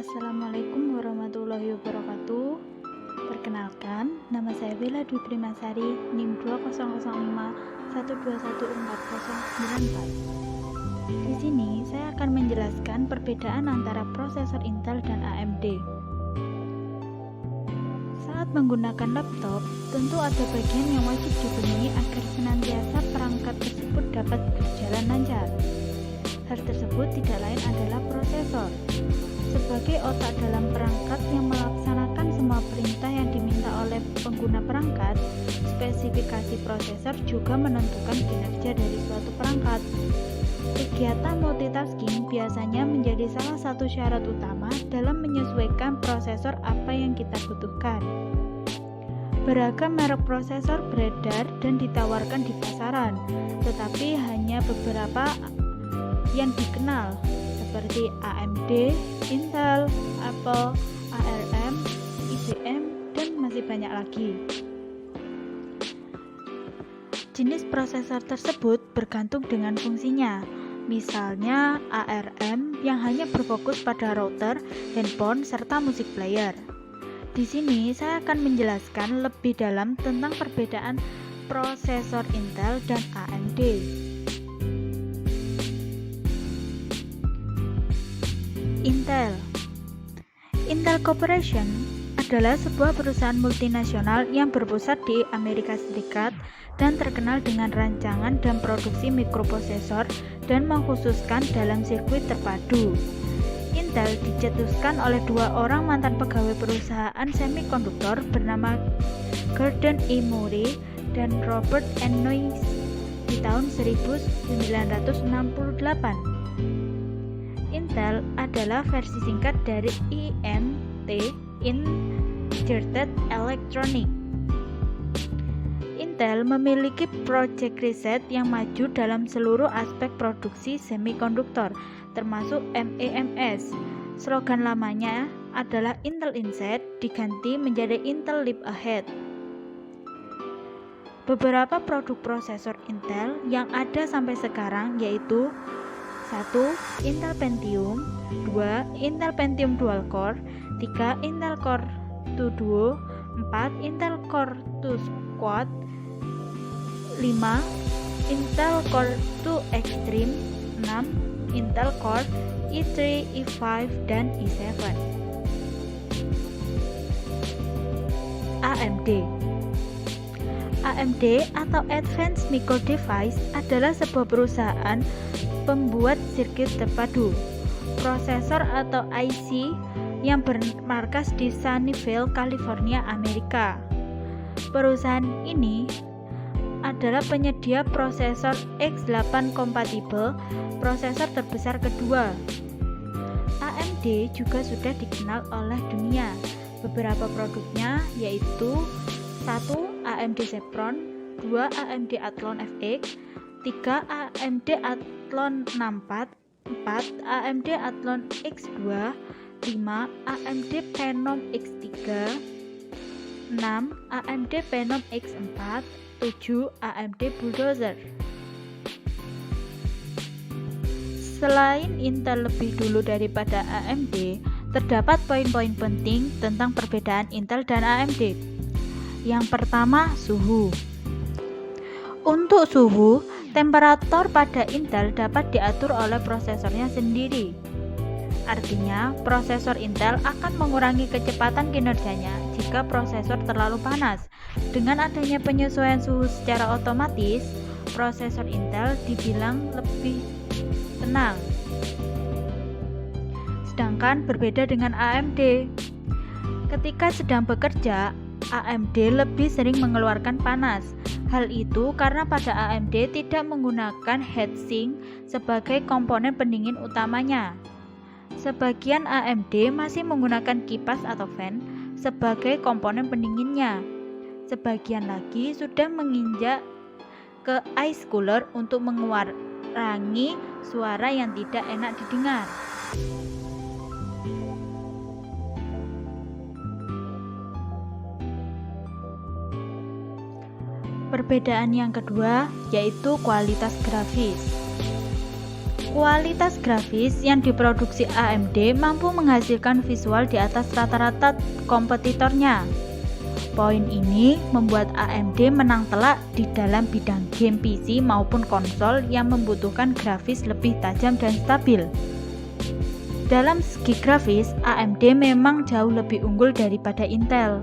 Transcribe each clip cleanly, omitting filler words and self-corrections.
Assalamualaikum warahmatullahi wabarakatuh. Perkenalkan, nama saya Bella Dwi Primasari, NIM 200512140404. Di sini saya akan menjelaskan perbedaan antara prosesor Intel dan AMD. Saat menggunakan laptop, tentu ada bagian yang wajib dipenuhi agar senantiasa perangkat tersebut dapat berjalan lancar. Hal tersebut tidak lain adalah prosesor. Sebagai otak dalam perangkat yang melaksanakan semua perintah yang diminta oleh pengguna perangkat, spesifikasi prosesor juga menentukan kinerja dari suatu perangkat. Kegiatan multitasking biasanya menjadi salah satu syarat utama dalam menyesuaikan prosesor apa yang kita butuhkan. Beragam merek prosesor beredar dan ditawarkan di pasaran, tetapi hanya beberapa yang dikenal seperti AMD, Intel, Apple, ARM, IBM, dan masih banyak lagi. Jenis prosesor tersebut bergantung dengan fungsinya. Misalnya ARM yang hanya berfokus pada router, handphone, serta musik player. Di sini saya akan menjelaskan lebih dalam tentang perbedaan prosesor Intel dan AMD. Intel Corporation adalah sebuah perusahaan multinasional yang berpusat di Amerika Serikat dan terkenal dengan rancangan dan produksi mikroprosesor dan mengkhususkan dalam sirkuit terpadu. Intel dicetuskan oleh dua orang mantan pegawai perusahaan semikonduktor bernama Gordon E. Murray dan Robert N. Noyce di tahun 1968. Intel adalah versi singkat dari INT, Integrated Electronic. Intel memiliki proyek riset yang maju dalam seluruh aspek produksi semikonduktor, termasuk MEMS. Slogan lamanya adalah Intel Inside diganti menjadi Intel Leap Ahead. Beberapa produk prosesor Intel yang ada sampai sekarang yaitu 1. Intel Pentium, 2. Intel Pentium Dual Core, 3. Intel Core 2 Duo, 4. Intel Core 2 Quad, 5. Intel Core 2 Extreme, 6. Intel Core i3, i5, dan i7. AMD atau Advanced Micro Device adalah sebuah perusahaan pembuat sirkuit terpadu, prosesor atau IC yang bermarkas di Sunnyvale, California, Amerika. Perusahaan ini adalah penyedia prosesor X8 kompatibel, prosesor terbesar kedua. AMD juga sudah dikenal oleh dunia. Beberapa produknya yaitu 1. AMD Xeon, 2. AMD Athlon FX, 3. AMD Athlon 64, 4. AMD Athlon X2, 5. AMD Phenom X3, 6. AMD Phenom X4, 7. AMD Bulldozer. Selain Intel lebih dulu daripada AMD, terdapat poin-poin penting tentang perbedaan Intel dan AMD. Yang pertama, suhu. Untuk suhu, temperatur pada Intel dapat diatur oleh prosesornya sendiri. Artinya, prosesor Intel akan mengurangi kecepatan kinerjanya jika prosesor terlalu panas. Dengan adanya penyesuaian suhu secara otomatis, prosesor Intel dibilang lebih tenang. Sedangkan berbeda dengan AMD. Ketika sedang bekerja, AMD lebih sering mengeluarkan panas. Hal itu karena pada AMD tidak menggunakan heatsink sebagai komponen pendingin utamanya. Sebagian AMD masih menggunakan kipas atau fan sebagai komponen pendinginnya. Sebagian lagi sudah menginjak ke ice cooler untuk mengurangi suara yang tidak enak didengar. Perbedaan yang kedua yaitu kualitas grafis. Kualitas grafis yang diproduksi AMD mampu menghasilkan visual di atas rata-rata kompetitornya. Poin ini membuat AMD menang telak di dalam bidang game PC maupun konsol yang membutuhkan grafis lebih tajam dan stabil. Dalam segi grafis, AMD memang jauh lebih unggul daripada Intel.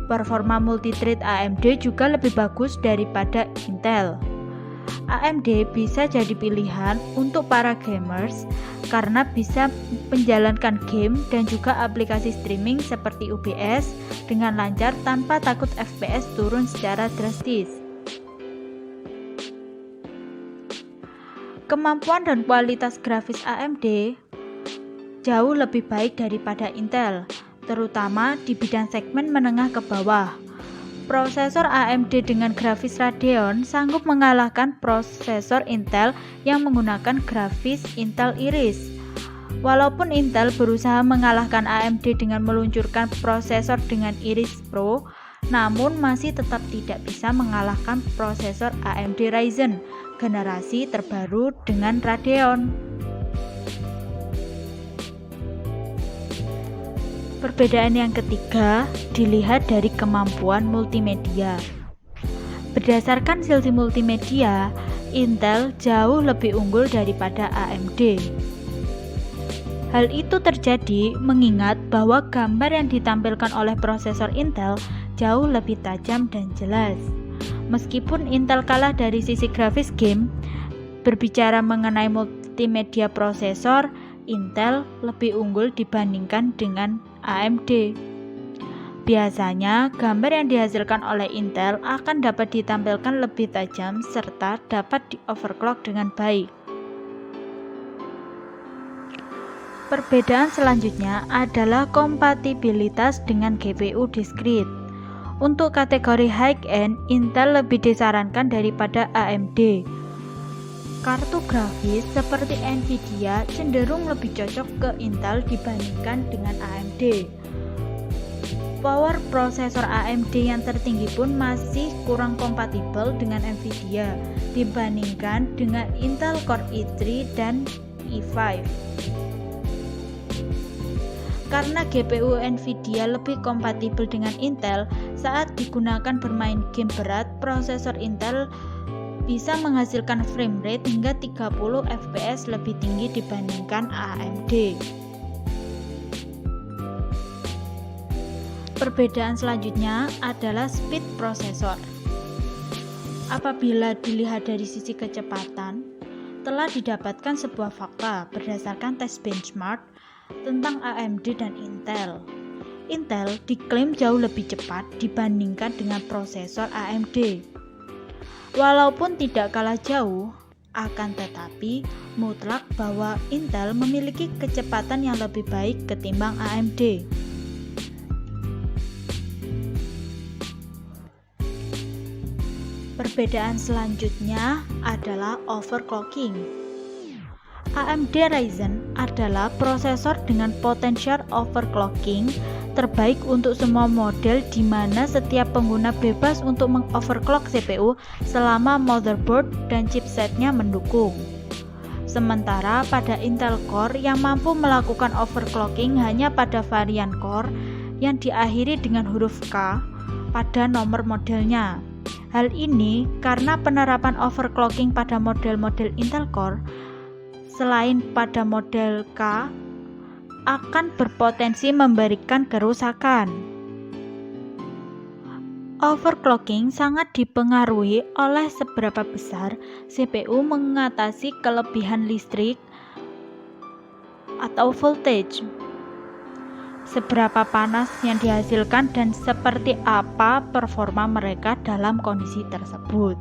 Performa multithread AMD juga lebih bagus daripada Intel. AMD bisa jadi pilihan untuk para gamers karena bisa menjalankan game dan juga aplikasi streaming seperti OBS dengan lancar tanpa takut FPS turun secara drastis. Kemampuan dan kualitas grafis AMD jauh lebih baik daripada Intel, terutama di bidang segmen menengah ke bawah. Prosesor AMD dengan grafis Radeon sanggup mengalahkan prosesor Intel yang menggunakan grafis Intel Iris. Walaupun Intel berusaha mengalahkan AMD dengan meluncurkan prosesor dengan Iris Pro, namun masih tetap tidak bisa mengalahkan prosesor AMD Ryzen generasi terbaru dengan Radeon. Perbedaan yang ketiga dilihat dari kemampuan multimedia. Berdasarkan sisi multimedia, Intel jauh lebih unggul daripada AMD. Hal itu terjadi mengingat bahwa gambar yang ditampilkan oleh prosesor Intel jauh lebih tajam dan jelas. Meskipun Intel kalah dari sisi grafis game, berbicara mengenai multimedia prosesor, Intel lebih unggul dibandingkan dengan AMD. Biasanya, gambar yang dihasilkan oleh Intel akan dapat ditampilkan lebih tajam serta dapat di-overclock dengan baik. Perbedaan selanjutnya adalah kompatibilitas dengan GPU discrete. Untuk kategori high-end, Intel lebih disarankan daripada AMD. Kartu grafis seperti Nvidia cenderung lebih cocok ke Intel dibandingkan dengan AMD. Power prosesor AMD yang tertinggi pun masih kurang kompatibel dengan Nvidia dibandingkan dengan Intel Core i3 dan i5. Karena GPU Nvidia lebih kompatibel dengan Intel, saat digunakan bermain game berat, prosesor Intel bisa menghasilkan frame rate hingga 30 fps lebih tinggi dibandingkan AMD. Perbedaan selanjutnya adalah speed prosesor. Apabila dilihat dari sisi kecepatan, telah didapatkan sebuah fakta berdasarkan tes benchmark tentang AMD dan Intel. Intel diklaim jauh lebih cepat dibandingkan dengan prosesor AMD. Walaupun tidak kalah jauh, akan tetapi mutlak bahwa Intel memiliki kecepatan yang lebih baik ketimbang AMD. Perbedaan selanjutnya adalah overclocking. AMD Ryzen adalah prosesor dengan potensial overclocking terbaik untuk semua model di mana setiap pengguna bebas untuk mengoverclock CPU selama motherboard dan chipsetnya mendukung. Sementara pada Intel Core yang mampu melakukan overclocking hanya pada varian core yang diakhiri dengan huruf K pada nomor modelnya. Hal ini karena penerapan overclocking pada model-model Intel Core selain pada model K akan berpotensi memberikan kerusakan. Overclocking sangat dipengaruhi oleh seberapa besar CPU mengatasi kelebihan listrik atau voltage, seberapa panas yang dihasilkan dan seperti apa performa mereka dalam kondisi tersebut.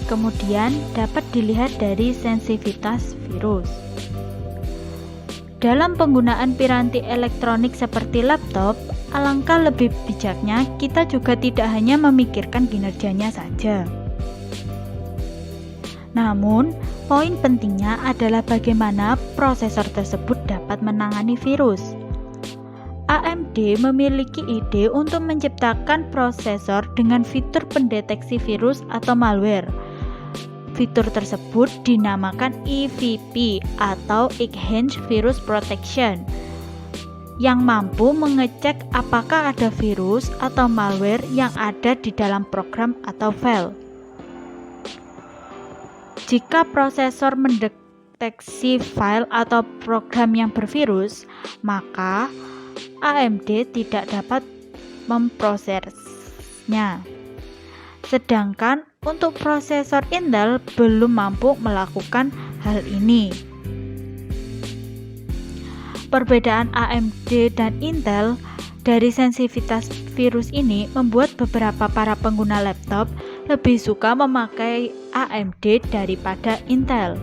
Kemudian dapat dilihat dari sensitivitas virus. Dalam penggunaan piranti elektronik seperti laptop, alangkah lebih bijaknya kita juga tidak hanya memikirkan kinerjanya saja. Namun, poin pentingnya adalah bagaimana prosesor tersebut dapat menangani virus. AMD memiliki ide untuk menciptakan prosesor dengan fitur pendeteksi virus atau malware. Fitur tersebut dinamakan EVP atau Enhanced Virus Protection, yang mampu mengecek apakah ada virus atau malware yang ada di dalam program atau file. Jika prosesor mendeteksi file atau program yang bervirus, maka AMD tidak dapat memprosesnya. Sedangkan untuk prosesor Intel belum mampu melakukan hal ini. Perbedaan AMD dan Intel dari sensitivitas virus ini membuat beberapa para pengguna laptop lebih suka memakai AMD daripada Intel.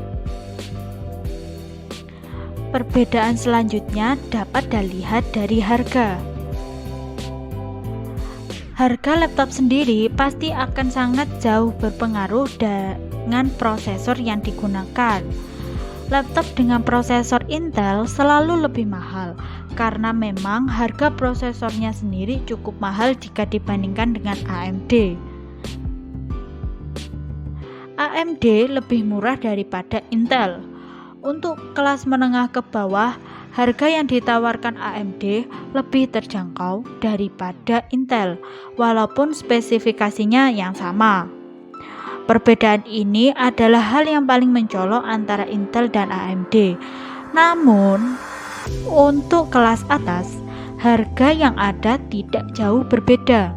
Perbedaan selanjutnya dapat dilihat dari harga. Harga laptop sendiri pasti akan sangat jauh berpengaruh dengan prosesor yang digunakan. Laptop dengan prosesor Intel selalu lebih mahal karena memang harga prosesornya sendiri cukup mahal jika dibandingkan dengan AMD. AMD lebih murah daripada Intel. Untuk kelas menengah ke bawah, harga yang ditawarkan AMD lebih terjangkau daripada Intel, walaupun spesifikasinya yang sama. Perbedaan ini adalah hal yang paling mencolok antara Intel dan AMD. Namun, untuk kelas atas, harga yang ada tidak jauh berbeda.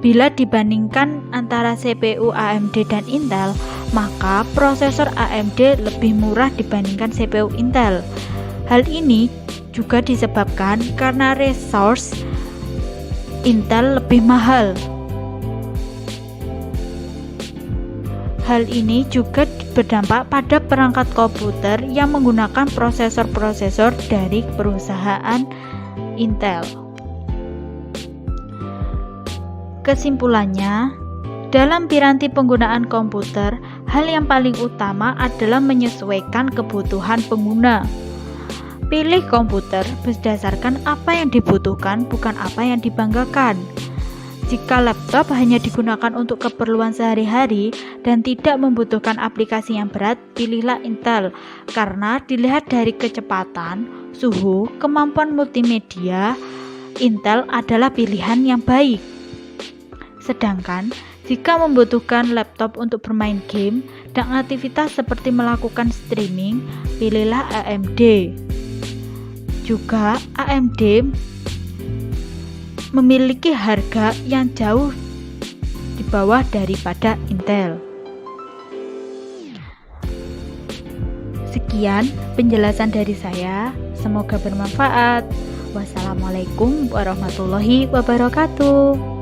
Bila dibandingkan antara CPU AMD dan Intel, maka prosesor AMD lebih murah dibandingkan CPU Intel. Hal ini juga disebabkan karena resource Intel lebih mahal. Hal ini juga berdampak pada perangkat komputer yang menggunakan prosesor-prosesor dari perusahaan Intel. Kesimpulannya, dalam piranti penggunaan komputer, hal yang paling utama adalah menyesuaikan kebutuhan pengguna. Pilih komputer berdasarkan apa yang dibutuhkan, bukan apa yang dibanggakan. Jika laptop hanya digunakan untuk keperluan sehari-hari dan tidak membutuhkan aplikasi yang berat, pilihlah Intel karena dilihat dari kecepatan, suhu, kemampuan multimedia, Intel adalah pilihan yang baik. Sedangkan jika membutuhkan laptop untuk bermain game dan aktivitas seperti melakukan streaming, pilihlah AMD. Juga AMD memiliki harga yang jauh di bawah daripada Intel. Sekian penjelasan dari saya, semoga bermanfaat. Wassalamualaikum warahmatullahi wabarakatuh.